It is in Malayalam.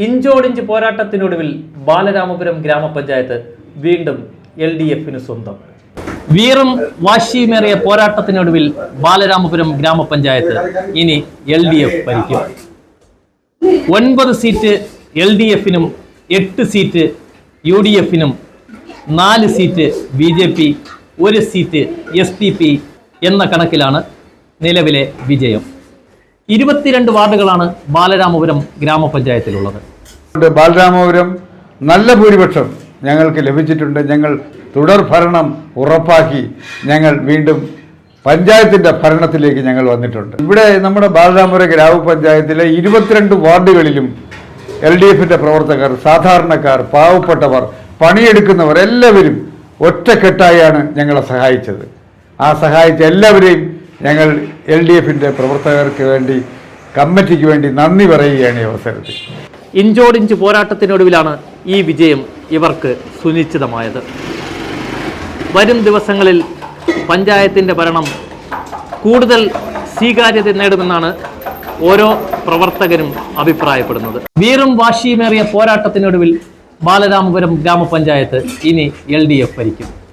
ഇഞ്ചോടിഞ്ച് പോരാട്ടത്തിനൊടുവിൽ ബാലരാമപുരം ഗ്രാമപഞ്ചായത്ത് വീണ്ടും LDFിന് സ്വന്തം. വീറും വാശിയുമേറിയ പോരാട്ടത്തിനൊടുവിൽ ബാലരാമപുരം ഗ്രാമപഞ്ചായത്ത് ഇനി LDF ഭരിക്കും. 9 സീറ്റ് LDFിനും 8 സീറ്റ് UDFിനും 4 സീറ്റ് BJP 1 സീറ്റ് SPP എന്ന കണക്കിലാണ് നിലവിലെ വിജയം. 22 വാർഡുകളാണ് ബാലരാമപുരം ഗ്രാമപഞ്ചായത്തിലുള്ളത്. ബാലരാമപുരം നല്ല ഭൂരിപക്ഷം ഞങ്ങൾക്ക് ലഭിച്ചിട്ടുണ്ട്. ഞങ്ങൾ തുടർ ഭരണം ഉറപ്പാക്കി ഞങ്ങൾ വീണ്ടും പഞ്ചായത്തിൻ്റെ ഭരണത്തിലേക്ക് ഞങ്ങൾ വന്നിട്ടുണ്ട്. ഇവിടെ നമ്മുടെ ബാലരാമപുരം ഗ്രാമപഞ്ചായത്തിലെ 22 വാർഡുകളിലും LDFിൻ്റെ പ്രവർത്തകർ, സാധാരണക്കാർ, പാവപ്പെട്ടവർ, പണിയെടുക്കുന്നവർ എല്ലാവരും ഒറ്റക്കെട്ടായാണ് ഞങ്ങളെ സഹായിച്ചത്. ആ സഹായിച്ച എല്ലാവരെയും ഞങ്ങൾ LDFിൻ്റെ പ്രവർത്തകർക്ക് വേണ്ടി, കമ്മിറ്റിക്ക് വേണ്ടി നന്ദി പറയുകയാണ് ഈ അവസരത്തിൽ. ഇഞ്ചോടിഞ്ച് പോരാട്ടത്തിനൊടുവിലാണ് ഈ വിജയം ഇവർക്ക് സുനിശ്ചിതമായത്. വരും ദിവസങ്ങളിൽ പഞ്ചായത്തിൻ്റെ ഭരണം കൂടുതൽ സ്വീകാര്യത നേടുമെന്നാണ് ഓരോ പ്രവർത്തകരും അഭിപ്രായപ്പെടുന്നത്. വീറും വാശിയുമേറിയ പോരാട്ടത്തിനൊടുവിൽ ബാലരാമപുരം ഗ്രാമപഞ്ചായത്ത് ഇനി LDF ഭരിക്കും.